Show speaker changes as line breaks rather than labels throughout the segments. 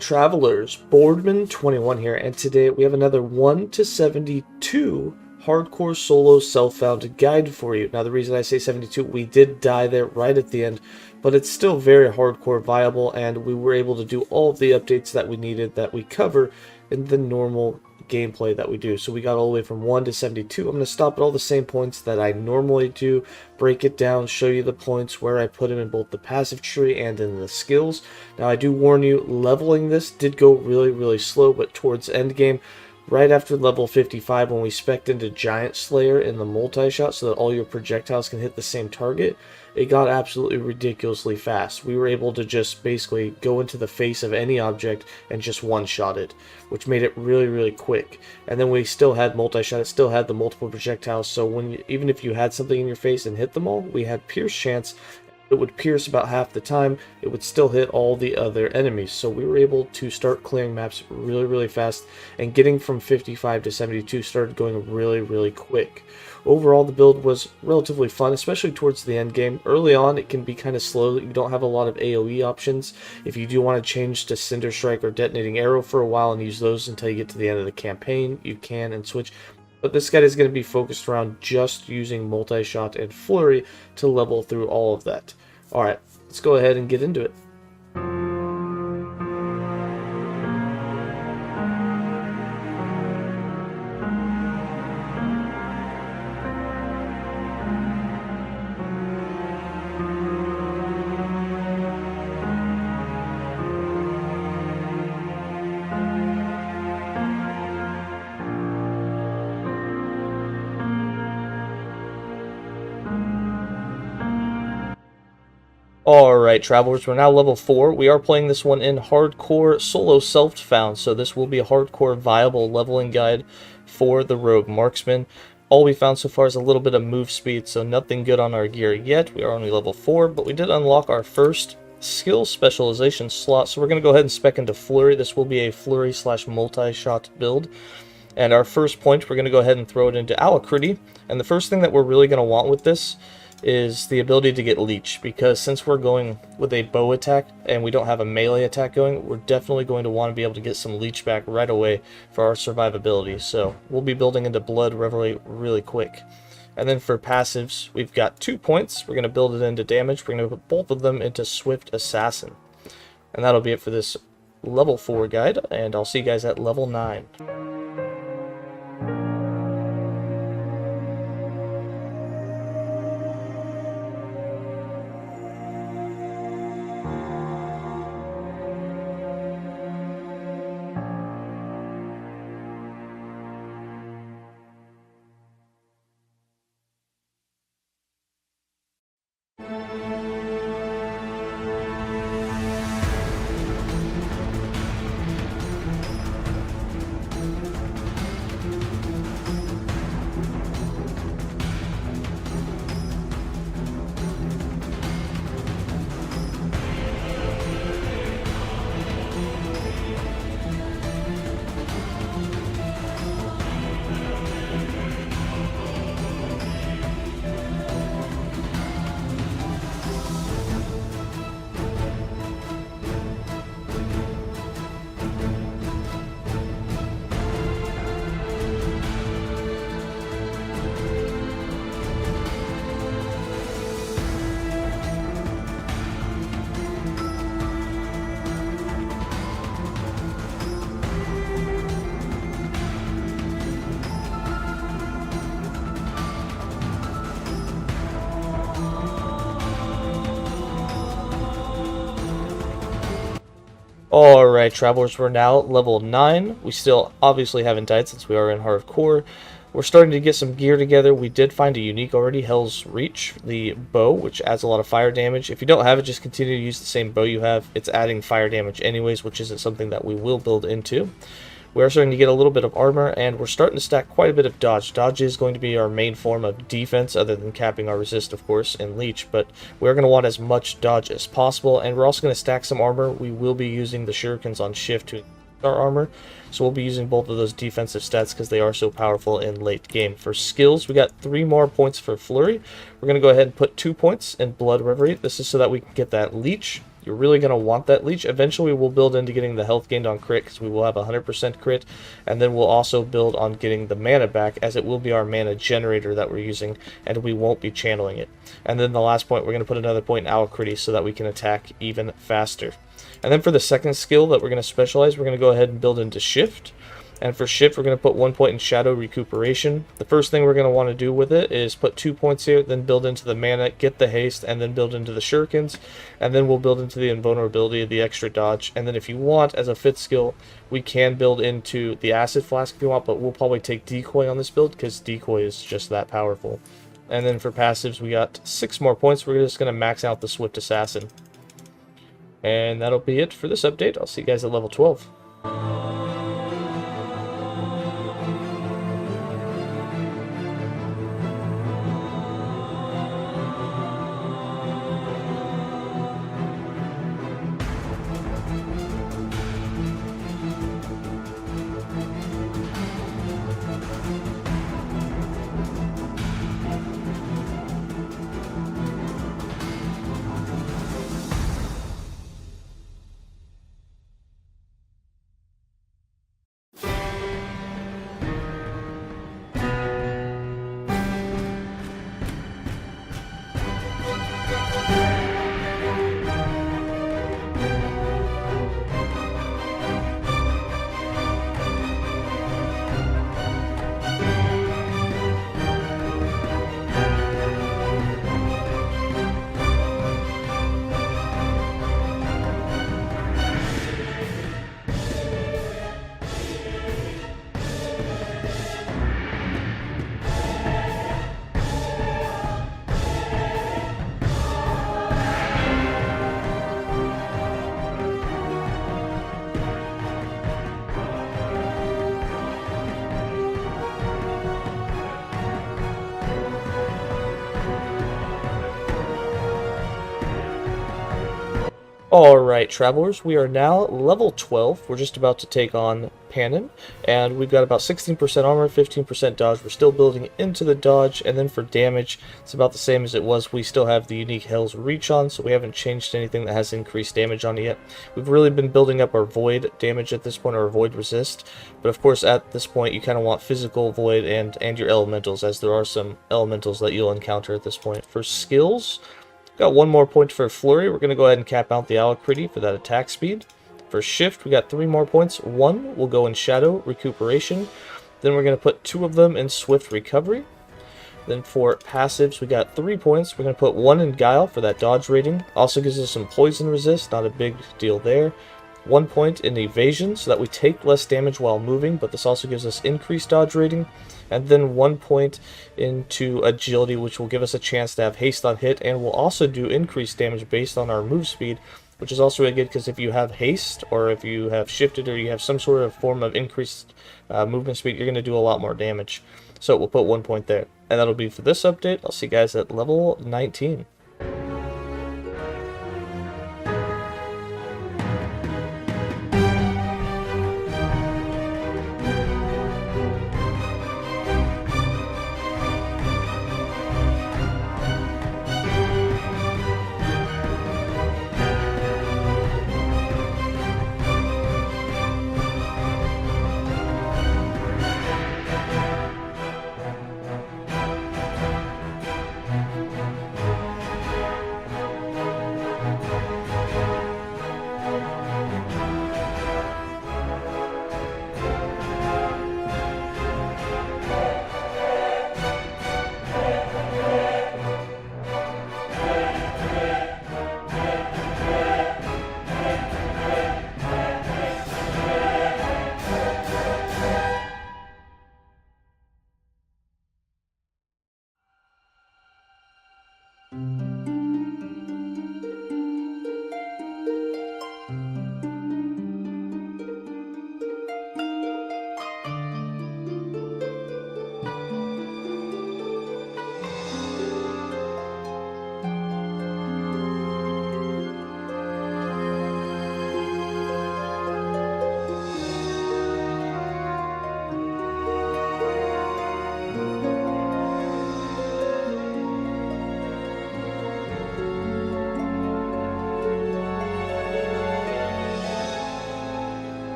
Travelers, Boardman21 here, and today we have another 1 to 72 hardcore solo self-found guide for you. Now the reason I say 72, we did die there right at the end, but it's still very hardcore viable, and we were able to do all of the updates that we needed that we cover in the normal gameplay that we do. So we got all the way from 1 to 72. I'm going to stop at all the same points that I normally do, break it down, show you the points where I put them in both the passive tree and in the skills. Now I do warn you, leveling this did go really slow, but towards end game, right after level 55, when we spec'd into Giant Slayer in the Multishot so that all your projectiles can hit the same target, it got absolutely ridiculously fast. We were able to just basically go into the face of any object and just one-shot it, which made it really quick. And then we still had Multishot, it still had the multiple projectiles, so when even if you had something in your face and hit them all, we had pierce chance. It would pierce about half the time, it would still hit all the other enemies. So we were able to start clearing maps really fast, and getting from 55 to 72 started going really quick. Overall, the build was relatively fun, especially towards the end game. Early on, it can be kind of slow. You don't have a lot of AoE options. If you do want to change to Cinder Strike or Detonating Arrow for a while and use those until you get to the end of the campaign, you can and switch. But this guide is going to be focused around just using Multishot and Flurry to level through all of that. Alright, let's go ahead and get into it. Alright, Travelers, we're now level 4. We are playing this one in hardcore solo self-found, so this will be a hardcore viable leveling guide for the Rogue Marksman. All we found so far is a little bit of move speed, so nothing good on our gear yet. We are only level 4, but we did unlock our first skill specialization slot, so we're going to go ahead and spec into Flurry. This will be a Flurry / Multishot build. And our first point, we're going to go ahead and throw it into Alacrity. And the first thing that we're really going to want with this is the ability to get leech, because since we're going with a bow attack and we don't have a melee attack going, we're definitely going to want to be able to get some leech back right away for our survivability. So we'll be building into Blood Reverie really quick. And then for passives, we've got 2 points. We're going to build it into damage. We're going to put both of them into Swift Assassin. And that'll be it for this level 4 guide, and I'll see you guys at level 9. Alright, Travelers, we're now level 9. We still obviously haven't died since we are in hardcore. We're starting to get some gear together. We did find a unique already, Hell's Reach, the bow, which adds a lot of fire damage. If you don't have it, just continue to use the same bow you have. It's adding fire damage anyways, which isn't something that we will build into. We are starting to get a little bit of armor, and we're starting to stack quite a bit of dodge. Dodge is going to be our main form of defense, other than capping our resist, of course, and leech, but we're going to want as much dodge as possible, and we're also going to stack some armor. We will be using the shurikens on shift to our armor, so we'll be using both of those defensive stats because they are so powerful in late game. For skills, we got 3 more points for Flurry. We're going to go ahead and put 2 points in Blood Reverie. This is so that we can get that leech. You're really going to want that leech. Eventually we'll build into getting the health gained on crit, because we will have 100% crit, and then we'll also build on getting the mana back, as it will be our mana generator that we're using, and we won't be channeling it. And then the last point, we're going to put another point in Alacrity so that we can attack even faster. And then for the second skill that we're going to specialize, we're going to go ahead and build into Shift. And for Shift, we're going to put 1 point in Shadow Recuperation. The first thing we're going to want to do with it is put 2 points here, then build into the mana, get the haste, and then build into the shurikens. And then we'll build into the invulnerability, the extra dodge. And then if you want, as a 5th skill, we can build into the Acid Flask if you want, but we'll probably take Decoy on this build, because Decoy is just that powerful. And then for passives, we got 6 more points. We're just going to max out the Swift Assassin. And that'll be it for this update. I'll see you guys at level 12. Alright, travelers, we are now level 12. We're just about to take on Panin, and we've got about 16% armor, 15% dodge. We're still building into the dodge, and then for damage, it's about the same as it was. We still have the unique Hell's Reach on, so we haven't changed anything that has increased damage on it yet. We've really been building up our Void damage at this point, or Void Resist, but of course at this point you kind of want physical Void and your elementals, as there are some elementals that you'll encounter at this point. For skills, got 1 more point for Flurry. We're going to go ahead and cap out the Alacrity for that attack speed. For Shift, we got 3 more points. 1 will go in Shadow Recuperation. Then we're going to put 2 of them in Swift Recovery. Then for passives, we got 3 points. We're going to put 1 in Guile for that dodge rating. Also gives us some poison resist, not a big deal there. 1 point in Evasion, so that we take less damage while moving, but this also gives us increased dodge rating. And then 1 point into Agility, which will give us a chance to have haste on hit, and will also do increased damage based on our move speed, which is also really good because if you have haste, or if you have shifted, or you have some sort of form of increased movement speed, you're going to do a lot more damage. So we'll put 1 point there. And that'll be for this update. I'll see you guys at level 19.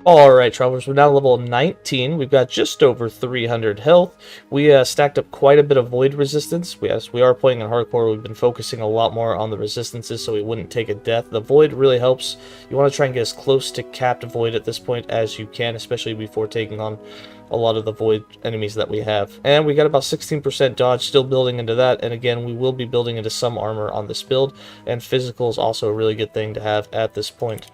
Alright, travelers, we're now level 19. We've got just over 300 health. We stacked up quite a bit of void resistance. We are playing in hardcore. We've been focusing a lot more on the resistances so we wouldn't take a death. The void really helps. You want to try and get as close to capped void at this point as you can, especially before taking on a lot of the void enemies that we have. And we got about 16% dodge, still building into that. And again, we will be building into some armor on this build. And physical is also a really good thing to have at this point.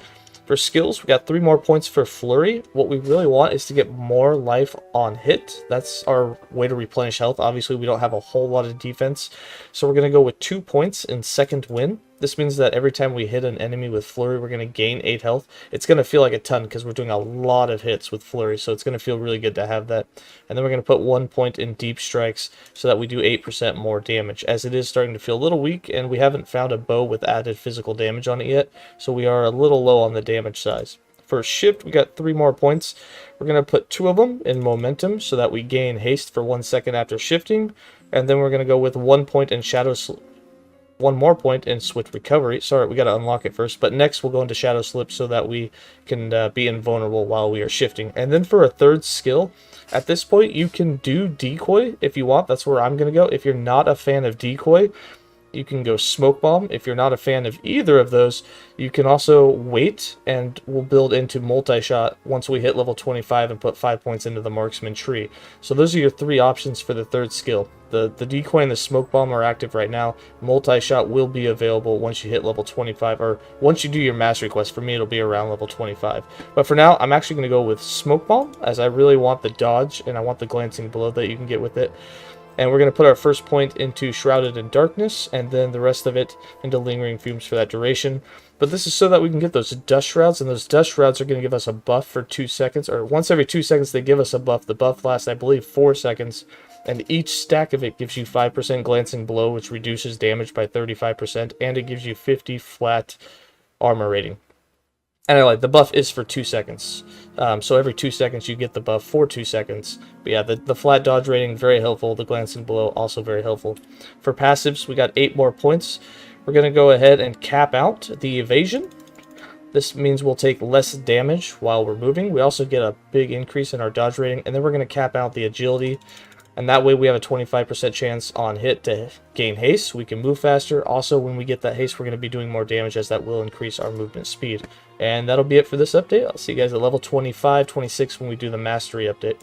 For skills, we got 3 more points for flurry. What we really want is to get more life on hit. That's our way to replenish health. Obviously, we don't have a whole lot of defense, so we're going to go with 2 points in second win. This means that every time we hit an enemy with flurry, we're going to gain 8 health. It's going to feel like a ton because we're doing a lot of hits with flurry, so it's going to feel really good to have that. And then we're going to put 1 point in deep strikes so that we do 8% more damage, as it is starting to feel a little weak, and we haven't found a bow with added physical damage on it yet, so we are a little low on the damage size. For shift, we got 3 more points. We're going to put 2 of them in momentum so that we gain haste for 1 second after shifting, and then we're going to go with 1 point in shadow 1 more point in swift recovery. Sorry, we got to unlock it first. But next we'll go into shadow slip so that we can be invulnerable while we are shifting. And then for a third skill, at this point you can do decoy if you want. That's where I'm going to go. If you're not a fan of decoy, you can go smoke bomb. If you're not a fan of either of those, you can also wait, and we'll build into multi-shot once we hit level 25 and put 5 points into the marksman tree. So those are your 3 options for the third skill. The decoy and the smoke bomb are active right now. Multi-shot will be available once you hit level 25, or once you do your mastery quest. For me, it'll be around level 25. But for now, I'm actually going to go with smoke bomb, as I really want the dodge, and I want the glancing blow that you can get with it. And we're going to put our first point into Shrouded in Darkness, and then the rest of it into Lingering Fumes for that duration. But this is so that we can get those Dust Shrouds, and those Dust Shrouds are going to give us a buff for 2 seconds, or once every 2 seconds they give us a buff. The buff lasts, I believe, 4 seconds, and each stack of it gives you 5% Glancing Blow, which reduces damage by 35%, and it gives you 50 flat armor rating. And I like the buff is for 2 seconds. So every 2 seconds you get the buff for 2 seconds. But yeah, the flat dodge rating, very helpful. The glancing blow, also very helpful. For passives, we got 8 more points. We're going to go ahead and cap out the evasion. This means we'll take less damage while we're moving. We also get a big increase in our dodge rating. And then we're going to cap out the agility. And that way we have a 25% chance on hit to gain haste. We can move faster. Also, when we get that haste, we're going to be doing more damage, as that will increase our movement speed. And that'll be it for this update. I'll see you guys at level 25, 26 when we do the mastery update.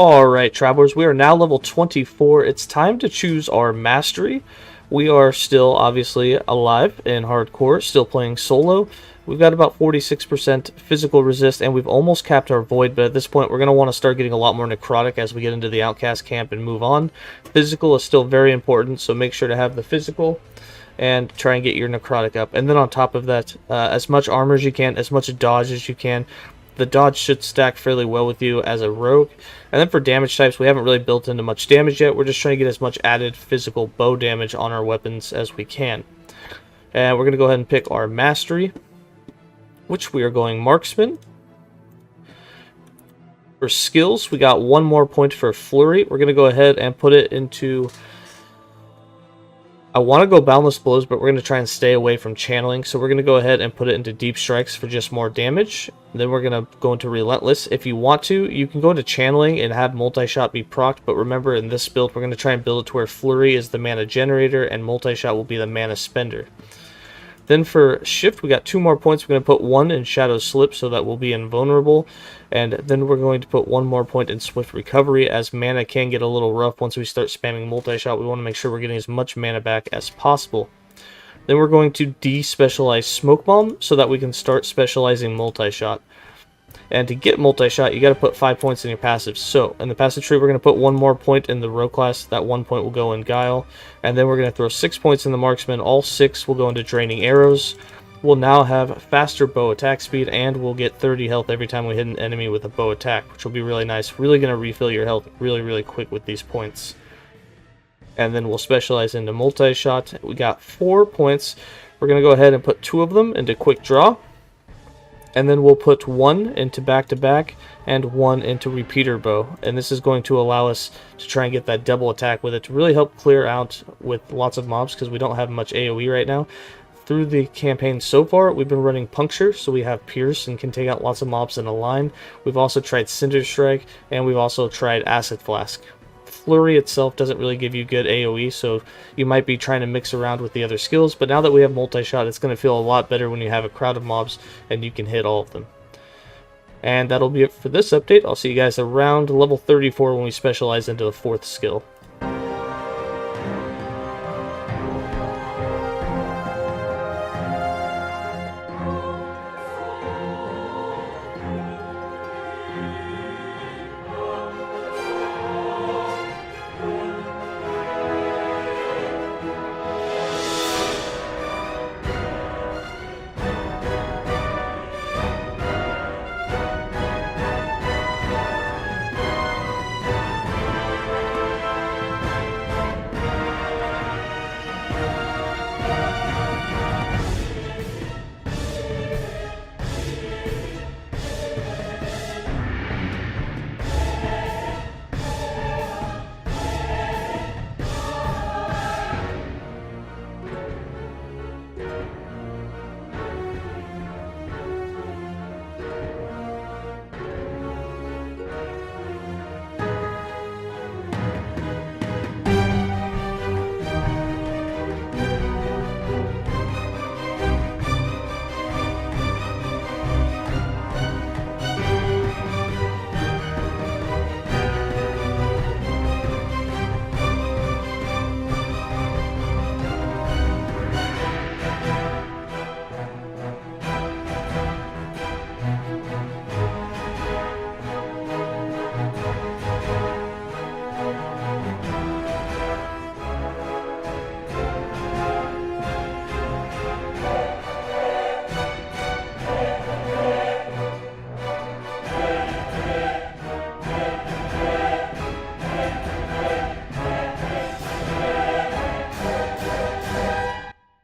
Alright, travelers, we are now level 24. It's time to choose our mastery. We are still, obviously, alive in hardcore, still playing solo. We've got about 46% physical resist, and we've almost capped our void, but at this point, we're going to want to start getting a lot more necrotic as we get into the outcast camp and move on. Physical is still very important, so make sure to have the physical and try and get your necrotic up. And then on top of that, as much armor as you can, as much dodge as you can. The dodge should stack fairly well with you as a rogue. And then for damage types, we haven't really built into much damage yet. We're just trying to get as much added physical bow damage on our weapons as we can. And we're going to go ahead and pick our mastery, which we are going Marksman. For skills, we got one more point for flurry. We're going to go ahead and put it into... I want to go Boundless Blows, but we're going to try and stay away from channeling. So we're going to go ahead and put it into Deep Strikes for just more damage. Then we're going to go into Relentless. If you want to, you can go into Channeling and have Multishot be procced. But remember, in this build, we're going to try and build it to where Flurry is the mana generator and Multishot will be the mana spender. Then for Shift, we got 2 more points. We're going to put 1 in Shadow Slip so that we'll be invulnerable. And then we're going to put 1 more point in Swift Recovery, as mana can get a little rough once we start spamming Multishot. We want to make sure we're getting as much mana back as possible. Then we're going to de-specialize Smoke Bomb so that we can start specializing Multishot. And to get Multishot, you got to put 5 points in your passive. So, in the passive tree, we're going to put 1 more point in the Rogue class. That 1 point will go in Guile. And then we're going to throw 6 points in the Marksman. All 6 will go into Draining Arrows. We'll now have faster bow attack speed, and we'll get 30 health every time we hit an enemy with a bow attack, which will be really nice. Really going to refill your health really quick with these points. And then we'll specialize into Multishot. We got 4 points. We're going to go ahead and put 2 of them into Quick Draw. And then we'll put 1 into Back-to-Back and 1 into Repeater Bow. And this is going to allow us to try and get that double attack with it to really help clear out with lots of mobs, because we don't have much AoE right now. Through the campaign so far, we've been running Puncture, so we have Pierce and can take out lots of mobs in a line. We've also tried Cinder Strike, and we've also tried Acid Flask. Flurry itself doesn't really give you good AoE, so you might be trying to mix around with the other skills, but now that we have Multishot, it's going to feel a lot better when you have a crowd of mobs and you can hit all of them. And that'll be it for this update. I'll see you guys around level 34 when we specialize into the 4th skill.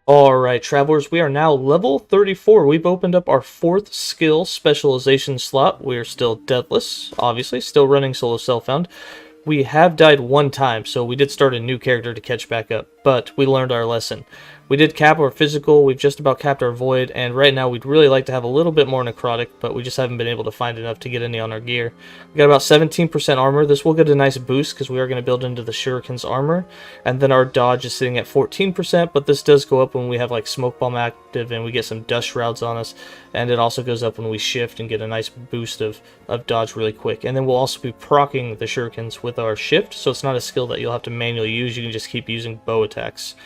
Alright, travelers, we are now level 34. We've opened up our 4th skill specialization slot. We are still deathless, obviously, still running solo self-found. We have died 1 time, so we did start a new character to catch back up. but we learned our lesson. We did cap our physical, we've just about capped our void, and right now we'd really like to have a little bit more necrotic, but we just haven't been able to find enough to get any on our gear. We got about 17% armor. This will get a nice boost because we are going to build into the shuriken's armor, and then our dodge is sitting at 14%, but this does go up when we have like smoke bomb active and we get some dust shrouds on us, and it also goes up when we shift and get a nice boost of dodge really quick. And then we'll also be proccing the shurikens with our shift, so it's not a skill that you'll have to manually use. You can just keep using bow attacks.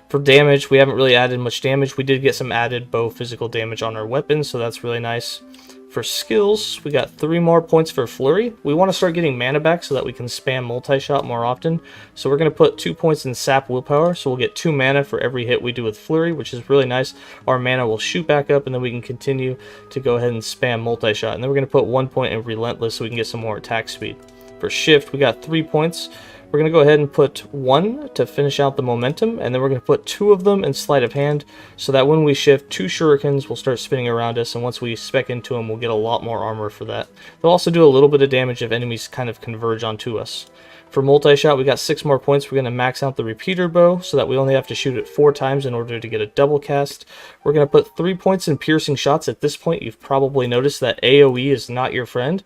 For damage, we haven't really added much damage. We did get some added bow physical damage on our weapons, so that's really nice. For skills, we got 3 more points for flurry. We want to start getting mana back so that we can spam multi-shot more often. So we're going to put 2 points in sap willpower, so we'll get 2 mana for every hit we do with flurry, which is really nice. Our mana will shoot back up, and then we can continue to go ahead and spam multi-shot. And then we're going to put 1 point in relentless so we can get some more attack speed. For shift, we got 3 points. We're going to go ahead and put 1 to finish out the momentum, and then we're going to put 2 of them in sleight of hand, so that when we shift, 2 shurikens will start spinning around us, and once we spec into them, we'll get a lot more armor for that. They'll also do a little bit of damage if enemies kind of converge onto us. For multi-shot, we got 6 more points. We're going to max out the repeater bow, so that we only have to shoot it 4 times in order to get a double cast. We're going to put 3 points in piercing shots. At this point, you've probably noticed that AoE is not your friend.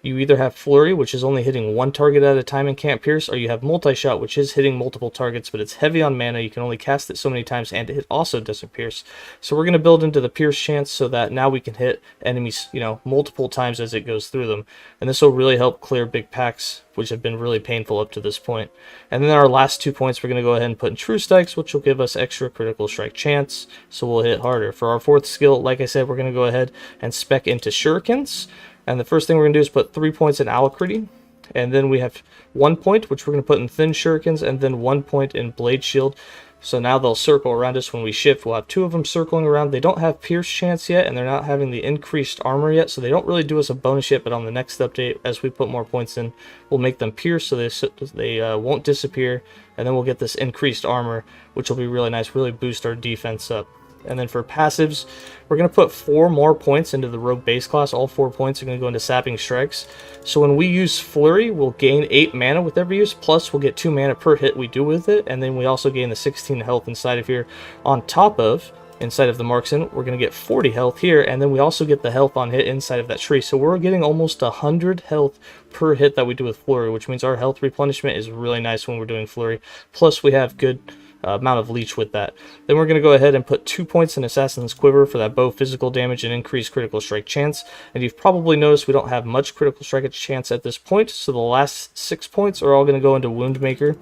You either have flurry, which is only hitting 1 target at a time and can't pierce, or you have multi-shot, which is hitting multiple targets, but it's heavy on mana. You can only cast it so many times, and it also doesn't pierce. So we're going to build into the pierce chance so that now we can hit enemies, multiple times as it goes through them. And this will really help clear big packs, which have been really painful up to this point. And then our last 2 points, we're going to go ahead and put in true strikes, which will give us extra critical strike chance, so we'll hit harder. For our 4th skill, like I said, we're going to go ahead and spec into shurikens. And the first thing we're going to do is put 3 points in alacrity, and then we have 1 point, which we're going to put in thin shurikens, and then 1 point in blade shield. So now they'll circle around us when we shift. We'll have 2 of them circling around. They don't have pierce chance yet, and they're not having the increased armor yet, so they don't really do us a bonus yet, but on the next update, as we put more points in, we'll make them pierce so they won't disappear, and then we'll get this increased armor, which will be really nice, really boost our defense up. And then for passives, we're going to put 4 more points into the rogue base class. All 4 points are going to go into sapping strikes. So when we use flurry, we'll gain 8 mana with every use, plus we'll get 2 mana per hit we do with it, and then we also gain the 16 health inside of here. On top of, inside of the Marksman, we're going to get 40 health here, and then we also get the health on hit inside of that tree. So we're getting almost 100 health per hit that we do with flurry, which means our health replenishment is really nice when we're doing flurry. Plus we have good amount of leech with that. Then we're going to go ahead and put 2 points in Assassin's Quiver for that bow physical damage and increased critical strike chance. And you've probably noticed we don't have much critical strike chance at this point, so the last 6 points are all going to go into Wound Maker,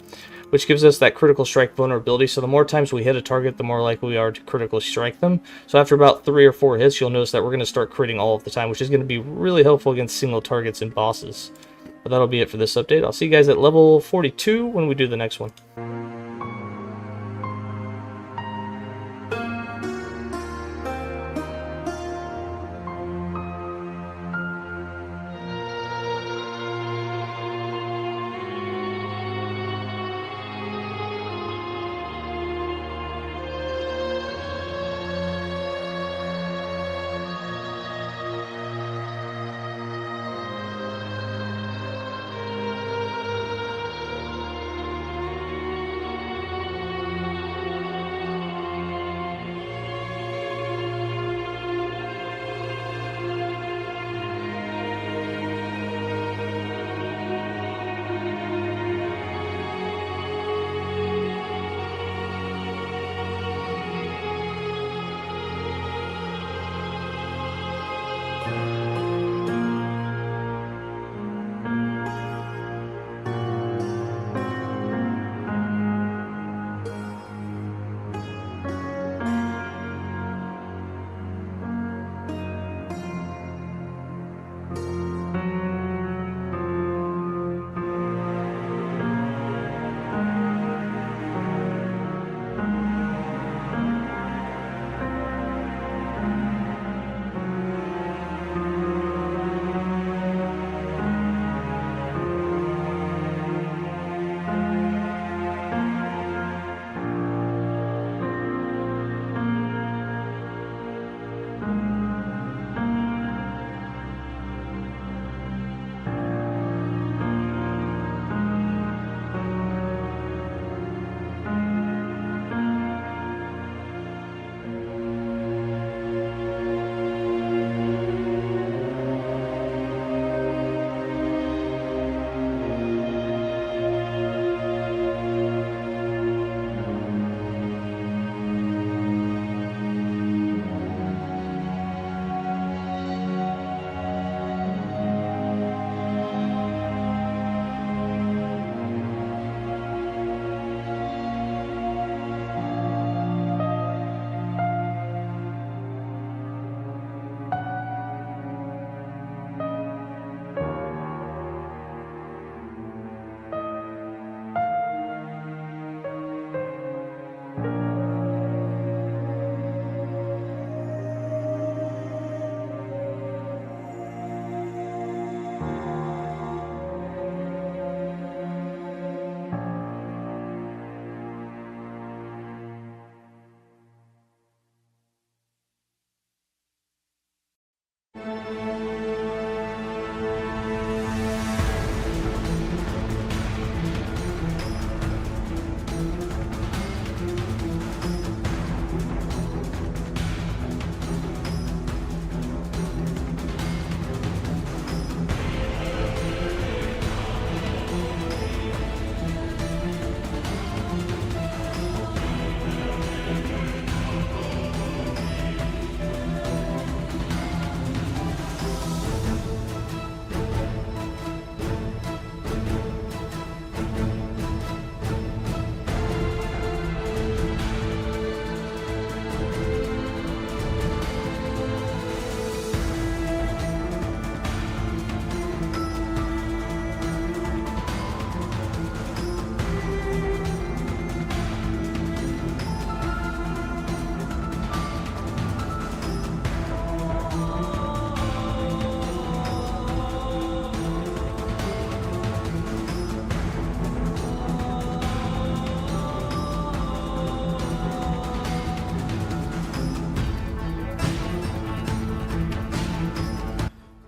which gives us that critical strike vulnerability. So the more times we hit a target, the more likely we are to critically strike them. So after about 3 or 4 hits, you'll notice that we're going to start critting all of the time, which is going to be really helpful against single targets and bosses. But that'll be it for this update. I'll see you guys at level 42 when we do the next one.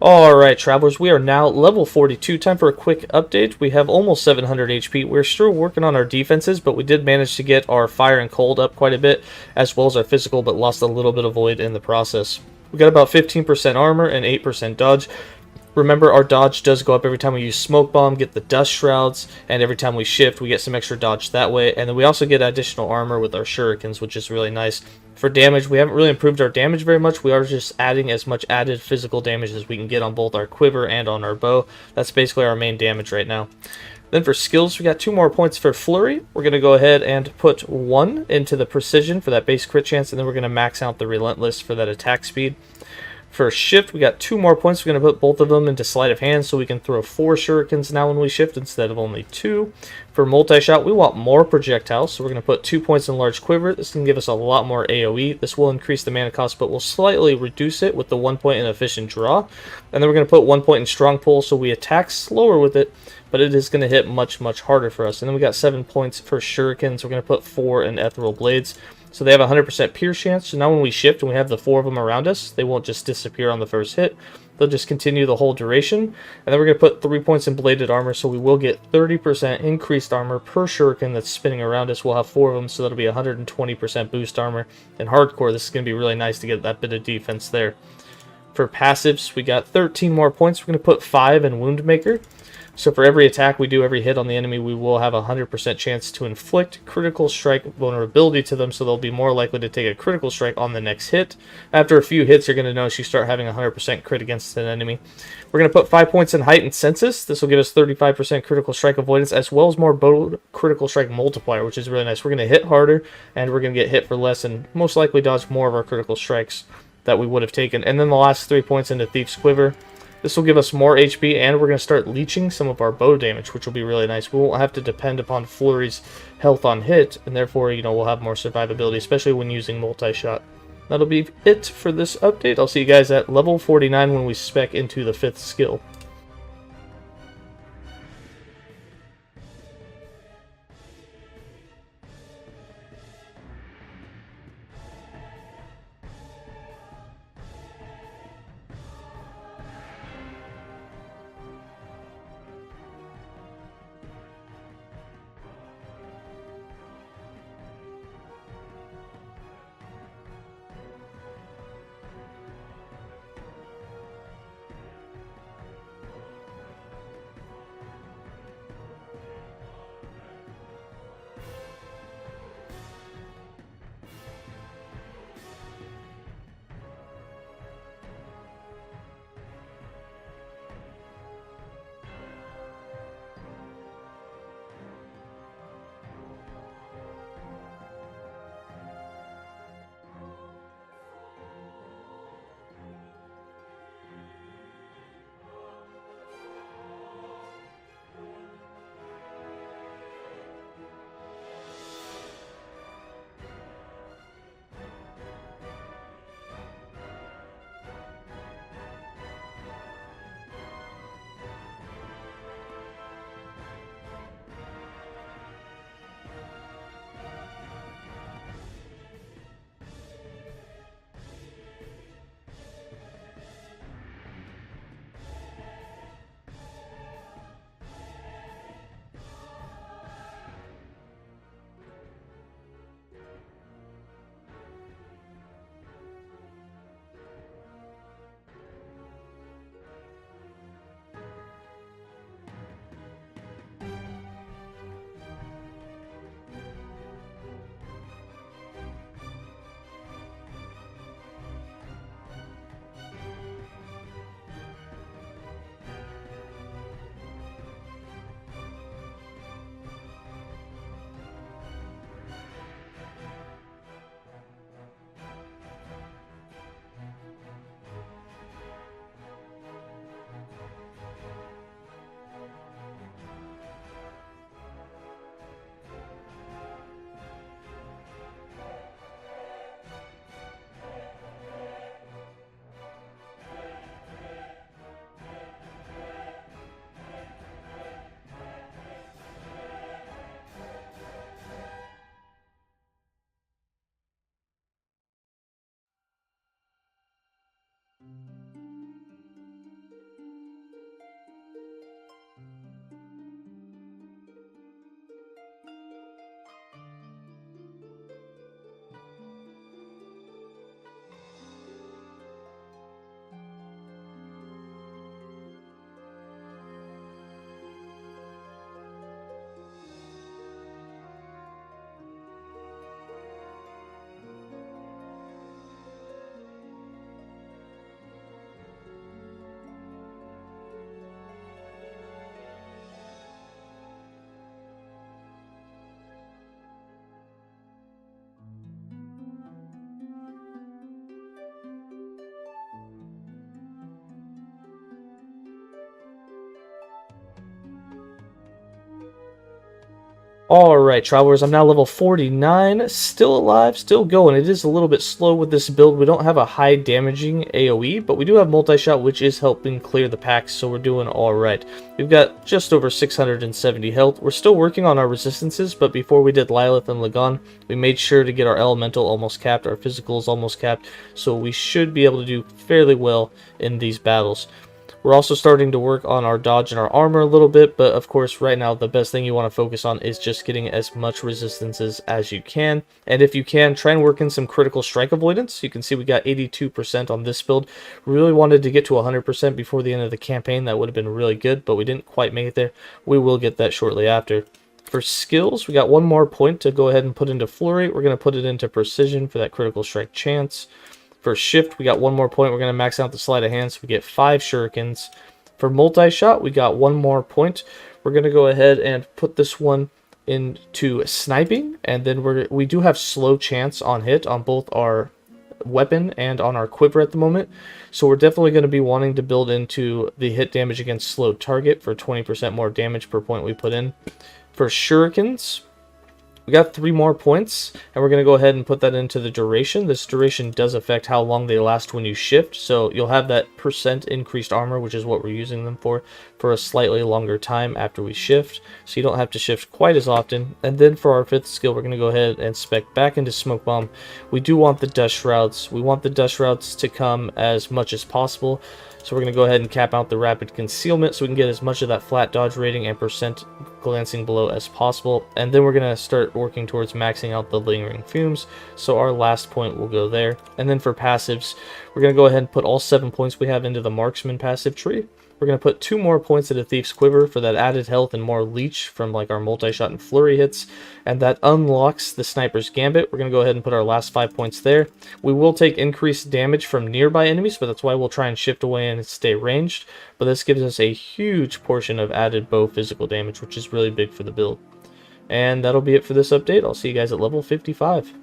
Alright, travelers, we are now level 42. Time for a quick update. We have almost 700 HP. We're still working on our defenses, but we did manage to get our fire and cold up quite a bit, as well as our physical, but lost a little bit of void in the process. We got about 15% armor and 8% dodge. Remember, our dodge does go up every time we use smoke bomb, get the dust shrouds, and every time we shift, we get some extra dodge that way. And then we also get additional armor with our shurikens, which is really nice. For damage, we haven't really improved our damage very much. We are just adding as much added physical damage as we can get on both our quiver and on our bow. That's basically our main damage right now. Then for skills, we got 2 more points for flurry. We're going to go ahead and put 1 into the precision for that base crit chance, and then we're going to max out the relentless for that attack speed. For shift, we got 2 more points. We're going to put both of them into sleight of hand so we can throw 4 shurikens now when we shift instead of only 2. For multi-shot, we want more projectiles, so we're going to put 2 points in large quiver. This can give us a lot more AoE. This will increase the mana cost, but will slightly reduce it with the 1 point in efficient draw. And then we're going to put 1 point in strong pull, so we attack slower with it, but it is going to hit much, much harder for us. And then we got 7 points for shurikens. We're going to put 4 in ethereal blades. So they have a 100% pierce chance. So now when we shift and we have the 4 of them around us, they won't just disappear on the first hit. They'll just continue the whole duration. And then we're going to put 3 points in bladed armor, so we will get 30% increased armor per shuriken that's spinning around us. We'll have 4 of them, so that'll be 120% boost armor. And hardcore, this is going to be really nice to get that bit of defense there. For passives, we got 13 more points. We're going to put 5 in Wound Maker. So for every attack we do, every hit on the enemy, we will have a 100% chance to inflict critical strike vulnerability to them, so they'll be more likely to take a critical strike on the next hit. After a few hits, you're going to notice you start having a 100% crit against an enemy. We're going to put 5 points in heightened census. This will give us 35% critical strike avoidance, as well as more bow critical strike multiplier, which is really nice. We're going to hit harder, and we're going to get hit for less, and most likely dodge more of our critical strikes that we would have taken. And then the last 3 points into Thief's Quiver. This will give us more HP, and we're going to start leeching some of our bow damage, which will be really nice. We won't have to depend upon Flurry's health on hit, and therefore, we'll have more survivability, especially when using multi-shot. That'll be it for this update. I'll see you guys at level 49 when we spec into the 5th skill. Alright, Travelers, I'm now level 49, still alive, still going. It is a little bit slow with this build. We don't have a high damaging AoE, but we do have Multishot, which is helping clear the packs, so we're doing alright. We've got just over 670 health. We're still working on our resistances, but before we did Lilith and Lagan, we made sure to get our elemental almost capped, our physical is almost capped, so we should be able to do fairly well in these battles. We're also starting to work on our dodge and our armor a little bit, but of course right now the best thing you want to focus on is just getting as much resistances as you can. And if you can, try and work in some critical strike avoidance. You can see we got 82% on this build. We really wanted to get to 100% before the end of the campaign. That would have been really good, but we didn't quite make it there. We will get that shortly after. For skills, we got one more point to go ahead and put into flurry. We're going to put it into precision for that critical strike chance. For shift, we got one more point. We're going to max out the sleight of hand, so we get 5 shurikens. For multi-shot, we got one more point. We're going to go ahead and put this one into sniping, and then we do have slow chance on hit on both our weapon and on our quiver at the moment. So we're definitely going to be wanting to build into the hit damage against slow target for 20% more damage per point we put in. For shurikens, we got 3 more points, and we're going to go ahead and put that into the duration. This duration does affect how long they last when you shift, so you'll have that % increased armor, which is what we're using them for a slightly longer time after we shift, so you don't have to shift quite as often. And then for our 5th skill, we're going to go ahead and spec back into Smoke Bomb. We do want the dust shrouds. We want the dust shrouds to come as much as possible, so we're going to go ahead and cap out the rapid concealment so we can get as much of that flat dodge rating and % glancing below as possible. And then we're going to start working towards maxing out the lingering fumes, so our last point will go there. And then for passives, we're going to go ahead and put all 7 points we have into the Marksman passive tree. We're going to put 2 more points into Thief's Quiver for that added health and more leech from like our multi-shot and flurry hits, and that unlocks the Sniper's Gambit. We're going to go ahead and put our last 5 points there. We will take increased damage from nearby enemies, but that's why we'll try and shift away and stay ranged. But this gives us a huge portion of added bow physical damage, which is really big for the build. And that'll be it for this update. I'll see you guys at level 55.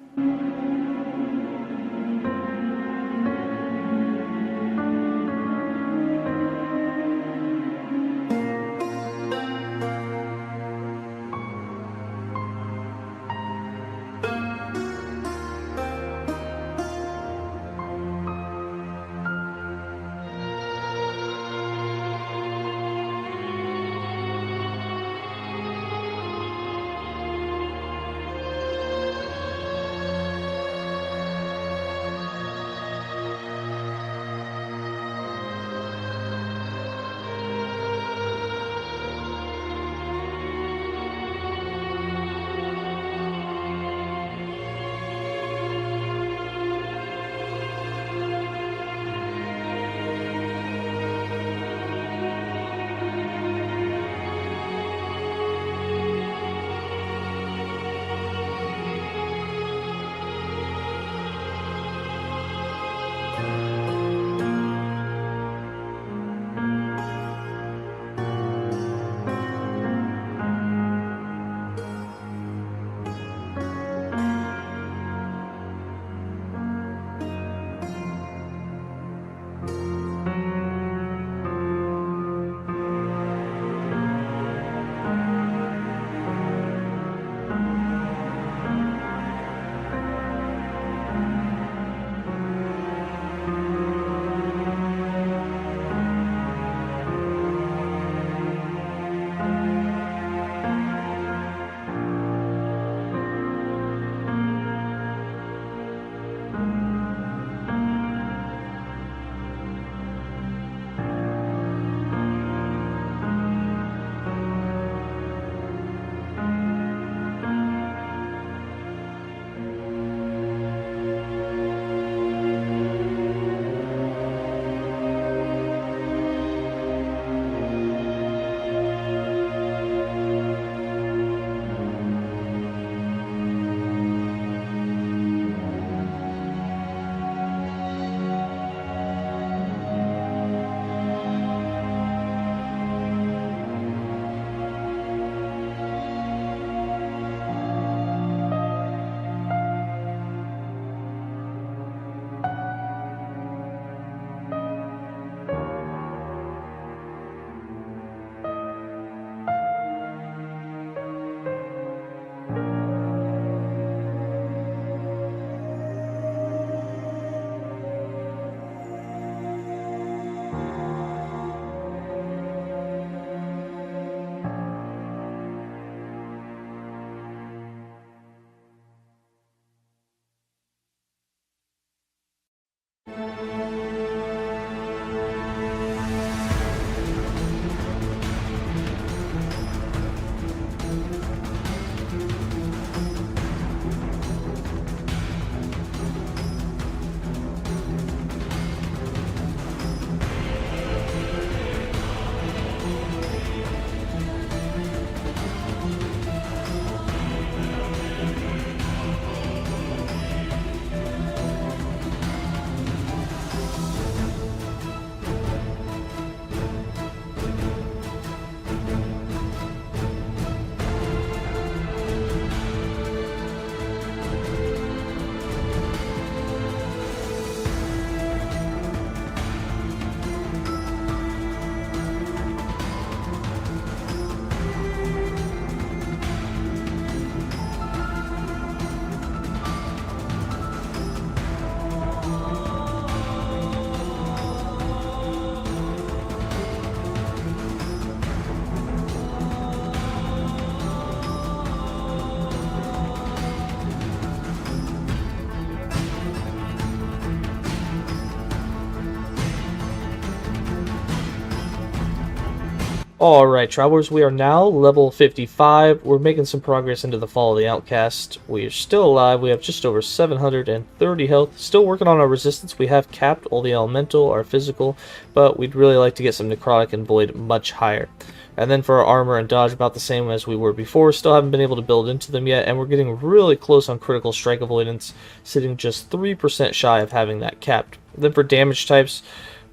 Alright, travelers, we are now level 55. We're making some progress into the Fall of the Outcast. We are still alive. We have just over 730 health. Still working on our resistance. We have capped all the elemental, our physical, but we'd really like to get some necrotic and void much higher. And then for our armor and dodge, about the same as we were before. Still haven't been able to build into them yet, and we're getting really close on critical strike avoidance, sitting just 3% shy of having that capped. Then for damage types,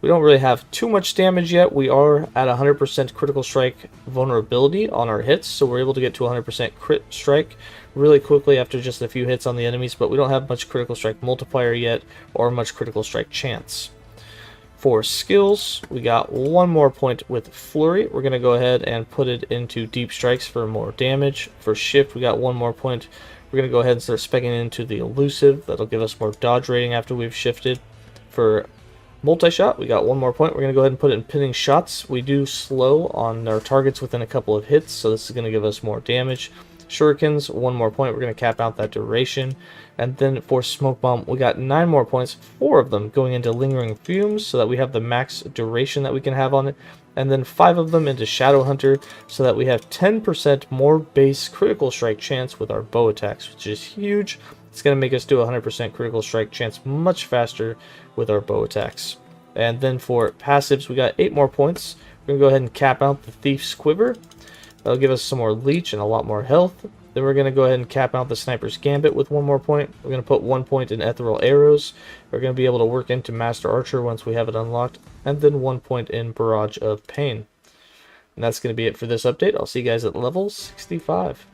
we don't really have too much damage yet. We are at 100% critical strike vulnerability on our hits, so we're able to get to 100% crit strike really quickly after just a few hits on the enemies, but we don't have much critical strike multiplier yet or much critical strike chance. For skills, we got one more point with flurry. We're going to go ahead and put it into deep strikes for more damage. For shift, we got one more point. We're going to go ahead and start speccing into the elusive. That'll give us more dodge rating after we've shifted. For Multishot, we got one more point. We're going to go ahead and put it in pinning shots. We do slow on our targets within a couple of hits, so this is going to give us more damage. Shurikens, one more point. We're going to cap out that duration. And then for Smoke Bomb, we got 9 more points, 4 of them going into Lingering Fumes, so that we have the max duration that we can have on it. And then 5 of them into Shadow Hunter, so that we have 10% more base critical strike chance with our bow attacks, which is huge. It's going to make us do 100% critical strike chance much faster with our bow attacks. And then for passives, we got 8 more points. We're going to go ahead and cap out the Thief's Quiver. That'll give us some more leech and a lot more health. Then we're going to go ahead and cap out the Sniper's Gambit with 1 more point. We're going to put 1 point in Ethereal Arrows. We're going to be able to work into Master Archer once we have it unlocked. And then 1 point in Barrage of Pain. And that's going to be it for this update. I'll see you guys at level 65.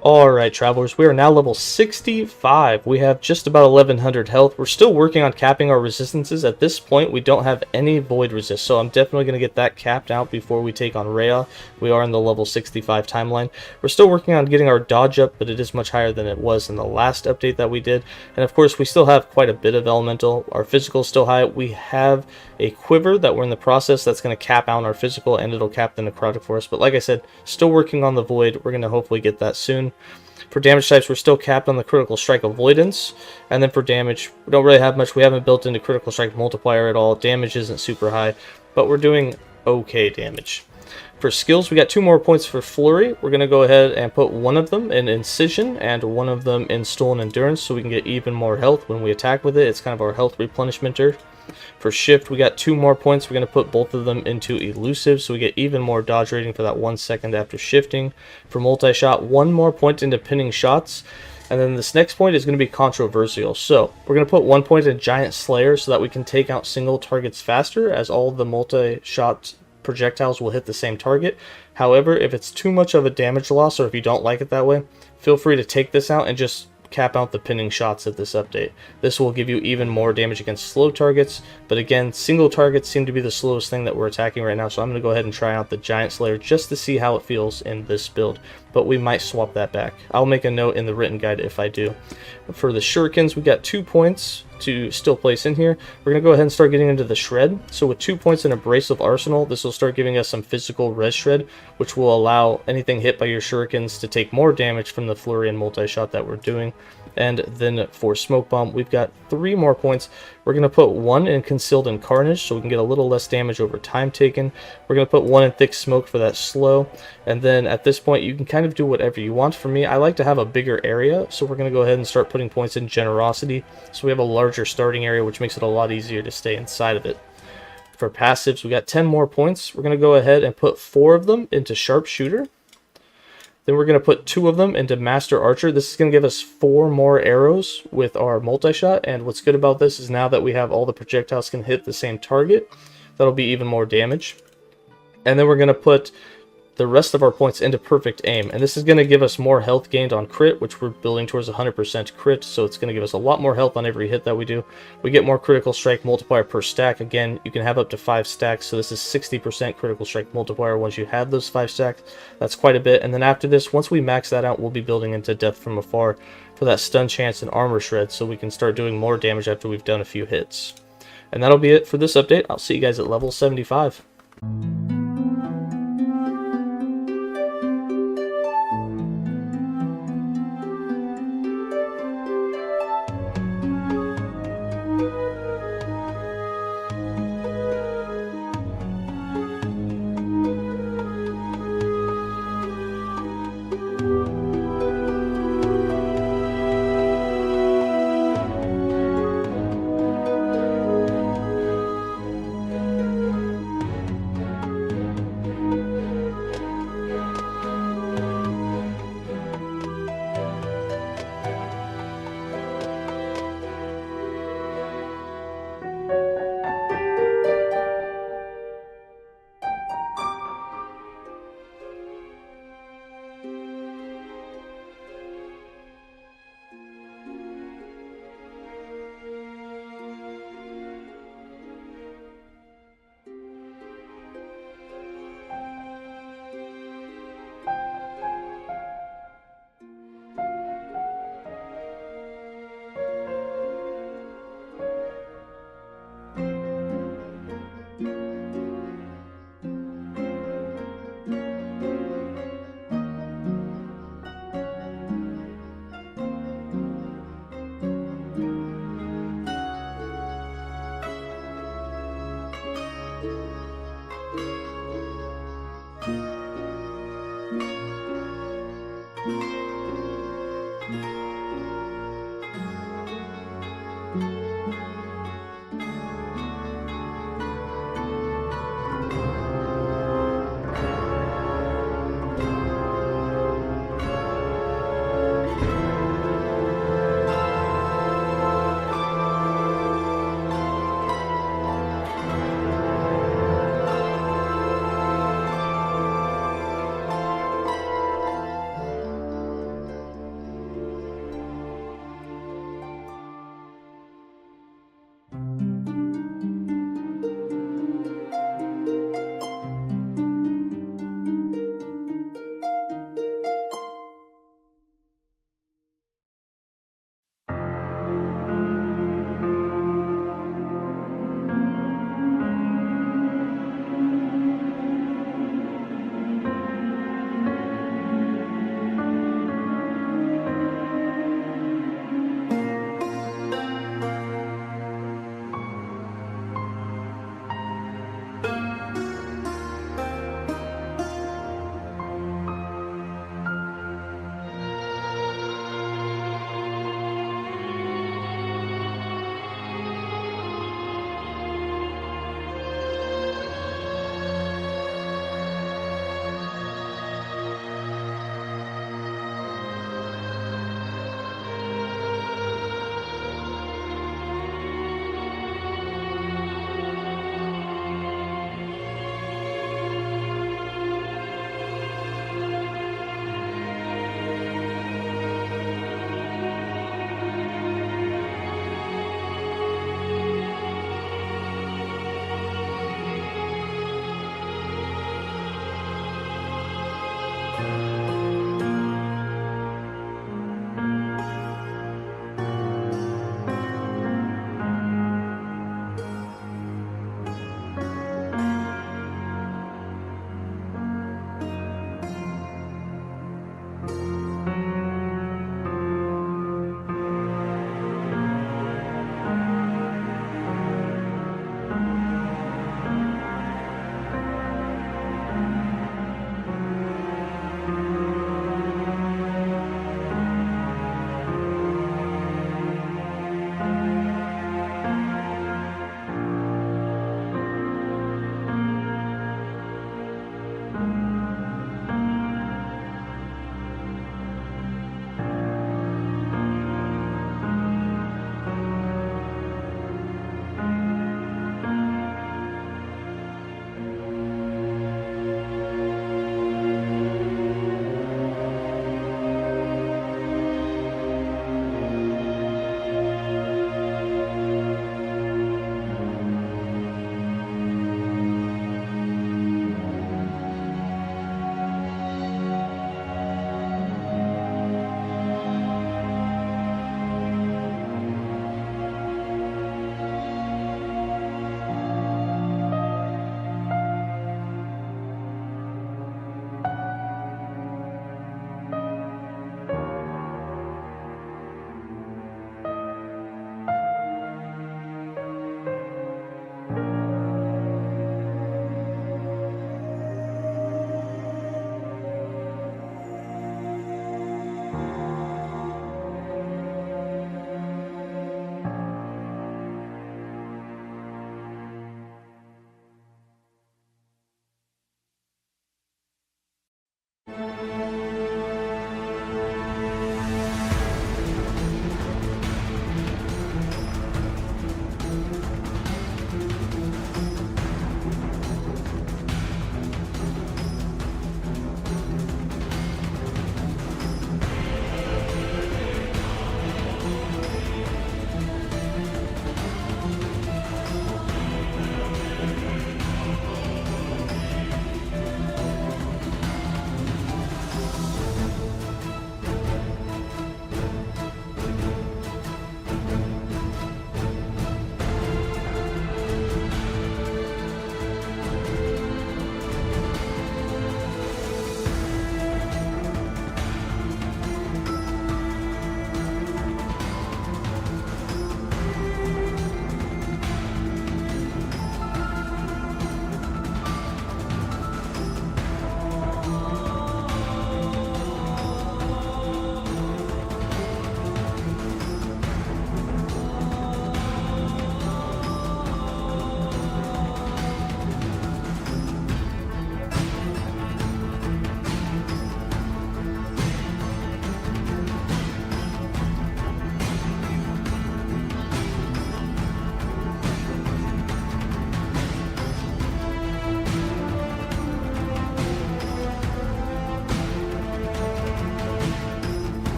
Alright, travelers, we are now level 65. We have just about 1100 health. We're still working on capping our resistances. At this point, we don't have any void resist, so I'm definitely going to get that capped out before we take on Rhea. We are in the level 65 timeline. We're still working on getting our dodge up, but it is much higher than it was in the last update that we did. And of course, we still have quite a bit of elemental. Our physical is still high. We have a quiver that we're in the process that's going to cap out our physical, and it'll cap the necrotic for us. But like I said, still working on the void. We're going to hopefully get that soon. For damage types, we're still capped on the critical strike avoidance. And then for damage, we don't really have much. We haven't built into critical strike multiplier at all. Damage isn't super high, but we're doing okay damage. For skills, we got 2 more points for flurry. We're going to go ahead and put 1 of them in incision and 1 of them in stolen endurance, so we can get even more health when we attack with it. It's kind of our health replenishmenter. For shift, we got 2 more points. We're going to put both of them into elusive, so we get even more dodge rating for that 1 second after shifting. For multi-shot, 1 more point into pinning shots. And then this next point is going to be controversial. So we're going to put 1 point in Giant Slayer so that we can take out single targets faster, as all the multi-shot projectiles will hit the same target. However, if it's too much of a damage loss, or if you don't like it that way, feel free to take this out and just cap out the pinning shots at this update. This will give you even more damage against slow targets, but again, single targets seem to be the slowest thing that we're attacking right now, so I'm going to go ahead and try out the Giant Slayer just to see how it feels in this build, but we might swap that back. I'll make a note in the written guide if I do. For the shurikens, we got 2 points to still place in here. We're going to go ahead and start getting into the shred. So with 2 points in Abrasive Arsenal, this will start giving us some physical res shred, which will allow anything hit by your shurikens to take more damage from the flurry and multi-shot that we're doing. And then for Smoke Bomb, we've got 3 more points. We're going to put 1 in Concealed and Carnage, so we can get a little less damage over time taken. We're going to put 1 in Thick Smoke for that slow. And then at this point, you can kind of do whatever you want. For me, I like to have a bigger area, so we're going to go ahead and start putting points in Generosity. So we have a larger starting area, which makes it a lot easier to stay inside of it. For passives, we got 10 more points. We're going to go ahead and put 4 of them into Sharpshooter. Then we're going to put 2 of them into Master Archer. This is going to give us 4 more arrows with our multi-shot. And what's good about this is now that we have all the projectiles can hit the same target, that'll be even more damage. And then we're going to put the rest of our points into perfect aim. And this is going to give us more health gained on crit, which we're building towards 100% crit. So it's going to give us a lot more health on every hit that we do. We get more critical strike multiplier per stack. Again, you can have up to 5 stacks. So this is 60% critical strike multiplier once you have those 5 stacks. That's quite a bit. And then after this, once we max that out, we'll be building into Death from Afar for that stun chance and armor shred. So we can start doing more damage after we've done a few hits. And that'll be it for this update. I'll see you guys at level 75.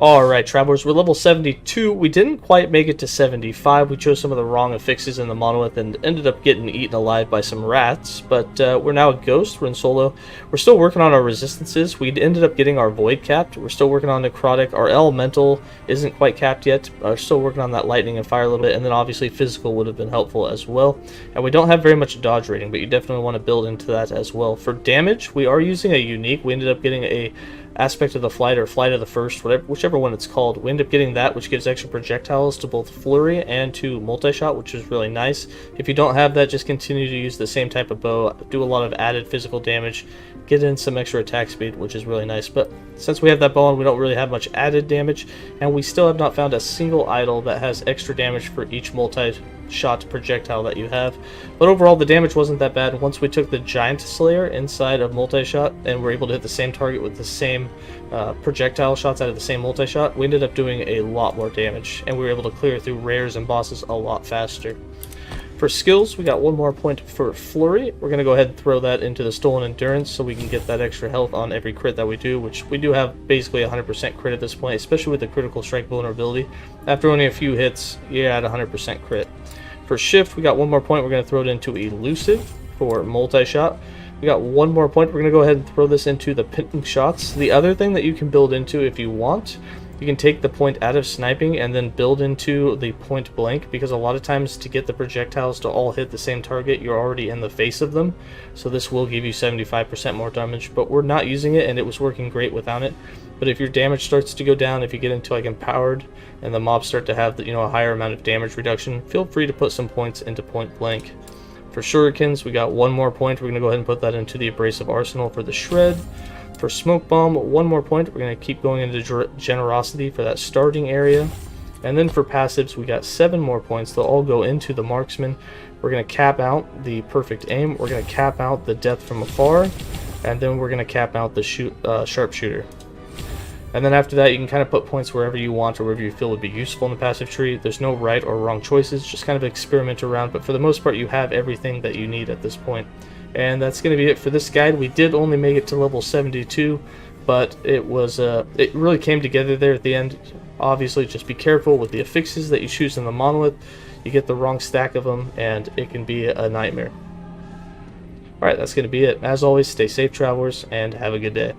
Alright, travelers, we're level 72. We didn't quite make it to 75. We chose some of the wrong affixes in the monolith and ended up getting eaten alive by some rats. But we're now a ghost. We're in solo. We're still working on our resistances. We ended up getting our void capped. We're still working on necrotic. Our elemental isn't quite capped yet. We're still working on that lightning and fire a little bit. And then obviously physical would have been helpful as well. And we don't have very much dodge rating, but you definitely want to build into that as well. For damage, we are using a unique. We ended up getting a aspect of the flight or flight of the first, whichever one it's called. We end up getting that, which gives extra projectiles to both flurry and to multi-shot, which is really nice. If you don't have that, just continue to use the same type of bow, do a lot of added physical damage, get in some extra attack speed, which is really nice. But since we have that bow on, we don't really have much added damage, and we still have not found a single idol that has extra damage for each multi-shot projectile that you have. But overall, the damage wasn't that bad. Once we took the giant slayer inside of multi-shot and were able to hit the same target with the same projectile shots out of the same multi-shot, we ended up doing a lot more damage, and we were able to clear through rares and bosses a lot faster. For skills, we got one more point for flurry. We're going to go ahead and throw that into the stolen endurance so we can get that extra health on every crit that we do, which we do have basically 100% crit at this point, especially with the critical strike vulnerability. After only a few hits, you're at 100% crit. For shift, we got one more point. We're going to throw it into elusive for multi-shot. We got one more point. We're going to go ahead and throw this into the pinning shots. The other thing that you can build into if you want, you can take the point out of sniping and then build into the point blank, because a lot of times to get the projectiles to all hit the same target, you're already in the face of them. So this will give you 75% more damage, but we're not using it and it was working great without it. But if your damage starts to go down, if you get into like empowered and the mobs start to have a higher amount of damage reduction, feel free to put some points into point blank. For shurikens, we got one more point. We're going to go ahead and put that into the abrasive arsenal for the shred. For smoke bomb, one more point. We're going to keep going into generosity for that starting area. And then for passives, we got 7 more points. They'll all go into the marksman. We're going to cap out the perfect aim. We're going to cap out the death from afar. And then we're going to cap out the sharpshooter. And then after that, you can kind of put points wherever you want or wherever you feel would be useful in the passive tree. There's no right or wrong choices, just kind of experiment around. But for the most part, you have everything that you need at this point. And that's going to be it for this guide. We did only make it to level 72, but it really came together there at the end. Obviously, just be careful with the affixes that you choose in the monolith. You get the wrong stack of them, and it can be a nightmare. Alright, that's going to be it. As always, stay safe, travelers, and have a good day.